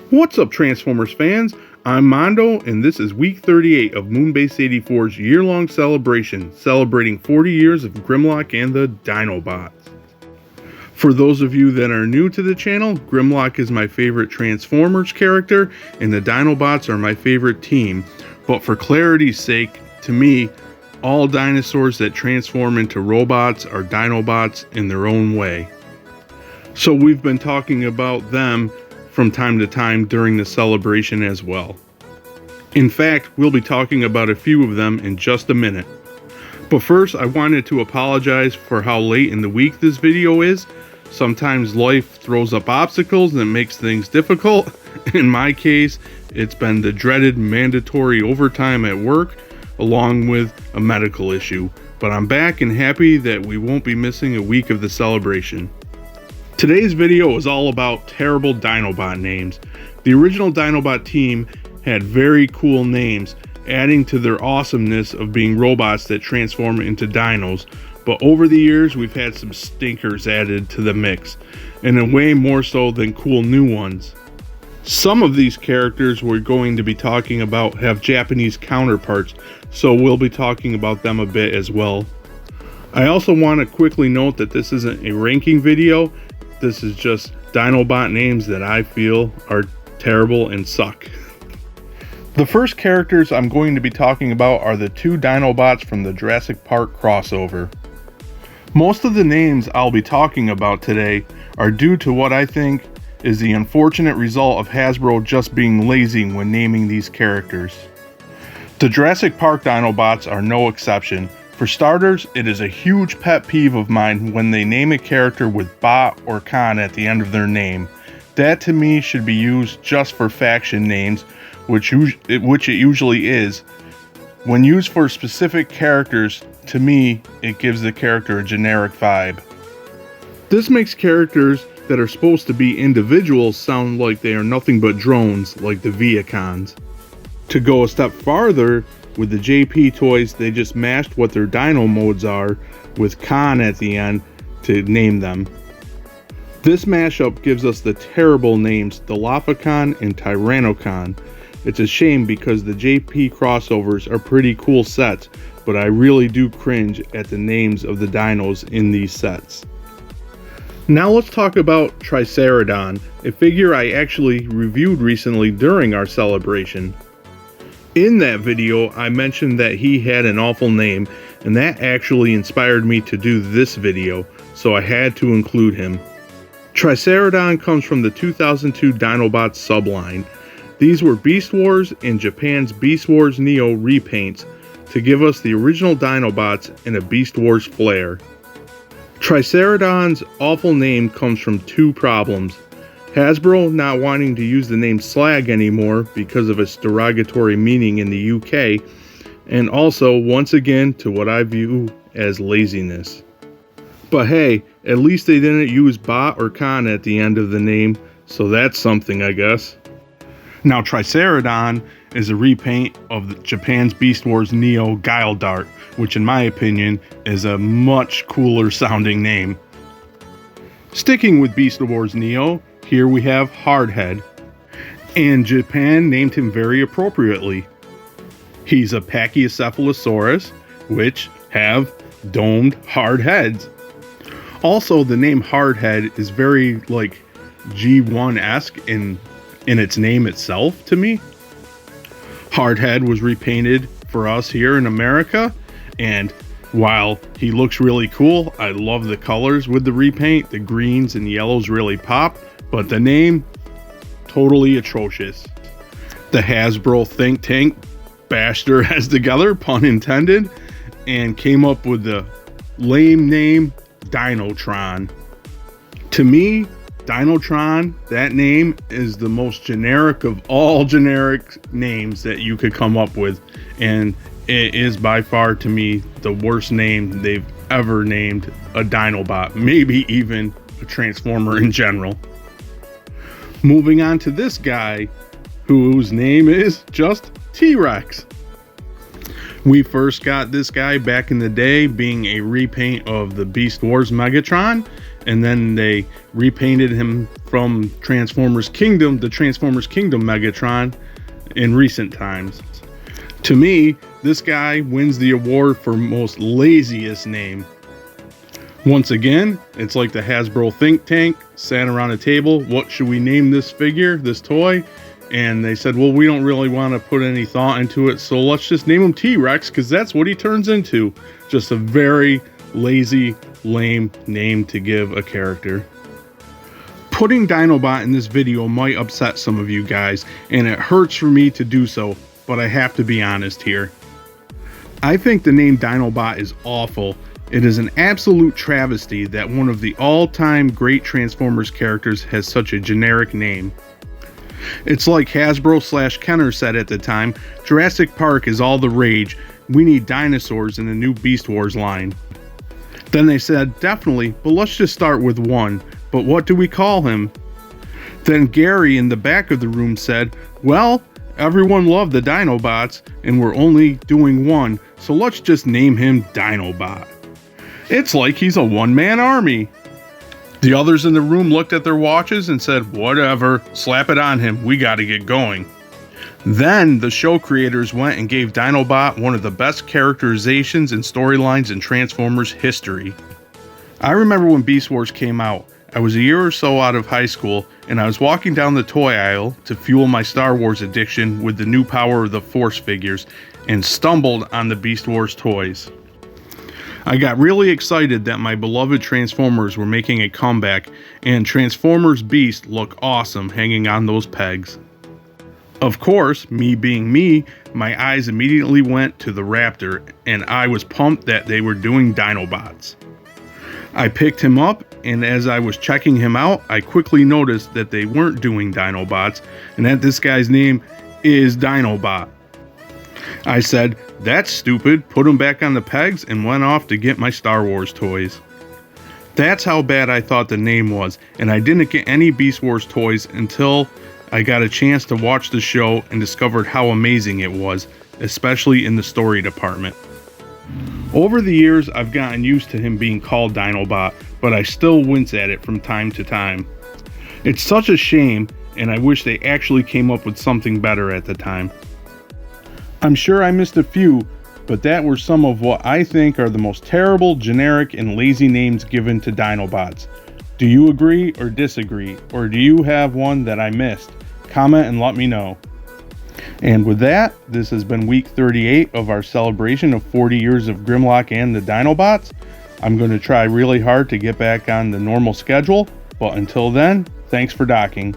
What's up, Transformers fans? I'm Mondo, and this is week 38 of Moonbase 84's year-long celebration, celebrating 40 years of Grimlock and the Dinobots. For those of you that are new to the channel, Grimlock is my favorite Transformers character, and the Dinobots are my favorite team. But for clarity's sake, to me, all dinosaurs that transform into robots are Dinobots in their own way. So we've been talking about them from time to time during the celebration as well. In fact, we'll be talking about a few of them in just a minute. But first, I wanted to apologize for how late in the week this video is. Sometimes life throws up obstacles and makes things difficult. In my case, it's been the dreaded mandatory overtime at work, along with a medical issue. But I'm back and happy that we won't be missing a week of the celebration. Today's video is all about terrible Dinobot names. The original Dinobot team had very cool names, adding to their awesomeness of being robots that transform into dinos. But over the years, we've had some stinkers added to the mix, and in a way more so than cool new ones. Some of these characters we're going to be talking about have Japanese counterparts, so we'll be talking about them a bit as well. I also want to quickly note that this isn't a ranking video. This is just Dinobot names that I feel are terrible and suck. The first characters I'm going to be talking about are the two Dinobots from the Jurassic Park crossover. Most of the names I'll be talking about today are due to what I think is the unfortunate result of Hasbro just being lazy when naming these characters. The Jurassic Park Dinobots are no exception. For starters, it is a huge pet peeve of mine when they name a character with bot or con at the end of their name. That to me should be used just for faction names, which it usually is. When used for specific characters, to me, it gives the character a generic vibe. This makes characters that are supposed to be individuals sound like they are nothing but drones, like the Viacons. To go a step farther, with the JP toys, they just mashed what their dino modes are with con at the end to name them. This mashup gives us the terrible names Dilophocan and Tyrannocon. It's a shame because the JP crossovers are pretty cool sets, but I really do cringe at the names of the dinos in these sets. Now let's talk about Triceratodon, a figure I actually reviewed recently during our celebration. In that video, I mentioned that he had an awful name, and that actually inspired me to do this video, so I had to include him. Triceratodon comes from the 2002 Dinobots subline. These were Beast Wars and Japan's Beast Wars Neo repaints to give us the original Dinobots in a Beast Wars flair. Triceratodon's awful name comes from two problems. Hasbro not wanting to use the name Slag anymore because of its derogatory meaning in the UK, and also, once again, to what I view as laziness. But hey, at least they didn't use bot or con at the end of the name, so that's something, I guess. Now, Triceratodon is a repaint of Japan's Beast Wars Neo Guile Dart, which in my opinion is a much cooler sounding name. Sticking with Beast Wars Neo, here we have Hardhead, and Japan named him very appropriately. He's a Pachycephalosaurus, which have domed hard heads. Also, the name Hardhead is very like G1-esque in its name itself to me. Hardhead was repainted for us here in America, and while he looks really cool, I love the colors with the repaint. The greens and yellows really pop. But the name, totally atrocious. The Hasbro think tank bashed their heads together, pun intended, and came up with the lame name Dinotron. To me, Dinotron, that name is the most generic of all generic names that you could come up with, and it is by far to me the worst name they've ever named a Dinobot, maybe even a Transformer in general. Moving on to this guy, whose name is just T-Rex. We first got this guy back in the day being a repaint of the Beast Wars Megatron, and then they repainted him from Transformers Kingdom, the Transformers Kingdom Megatron in recent times. To me, this guy wins the award for most laziest name. Once again, it's like the Hasbro think tank sat around a table. What should we name this figure, this toy? And they said, well, we don't really want to put any thought into it, so let's just name him T-Rex, because that's what he turns into. Just a very lazy, lame name to give a character. Putting Dinobot in this video might upset some of you guys, and it hurts for me to do so, but I have to be honest here. I think the name Dinobot is awful. It is an absolute travesty that one of the all-time great Transformers characters has such a generic name. It's like Hasbro / Kenner said at the time, Jurassic Park is all the rage, we need dinosaurs in the new Beast Wars line. Then they said, definitely, but let's just start with one, but what do we call him? Then Gary in the back of the room said, well, everyone loved the Dinobots, and we're only doing one, so let's just name him Dinobot. It's like he's a one-man army. The others in the room looked at their watches and said, whatever, slap it on him, we gotta get going. Then the show creators went and gave Dinobot one of the best characterizations and storylines in Transformers history. I remember when Beast Wars came out. I was a year or so out of high school, and I was walking down the toy aisle to fuel my Star Wars addiction with the new Power of the Force figures, and stumbled on the Beast Wars toys. I got really excited that my beloved Transformers were making a comeback, and Transformers Beast looked awesome hanging on those pegs. Of course, me being me, my eyes immediately went to the Raptor, and I was pumped that they were doing Dinobots. I picked him up, and as I was checking him out, I quickly noticed that they weren't doing Dinobots, and that this guy's name is Dinobot. I said, that's stupid, put him back on the pegs, and went off to get my Star Wars toys. That's how bad I thought the name was, and I didn't get any Beast Wars toys until I got a chance to watch the show and discovered how amazing it was, especially in the story department. Over the years, I've gotten used to him being called Dinobot, but I still wince at it from time to time. It's such a shame, and I wish they actually came up with something better at the time. I'm sure I missed a few, but that were some of what I think are the most terrible, generic, and lazy names given to Dinobots. Do you agree or disagree, or do you have one that I missed? Comment and let me know. And with that, this has been week 38 of our celebration of 40 years of Grimlock and the Dinobots. I'm going to try really hard to get back on the normal schedule, but until then, thanks for docking.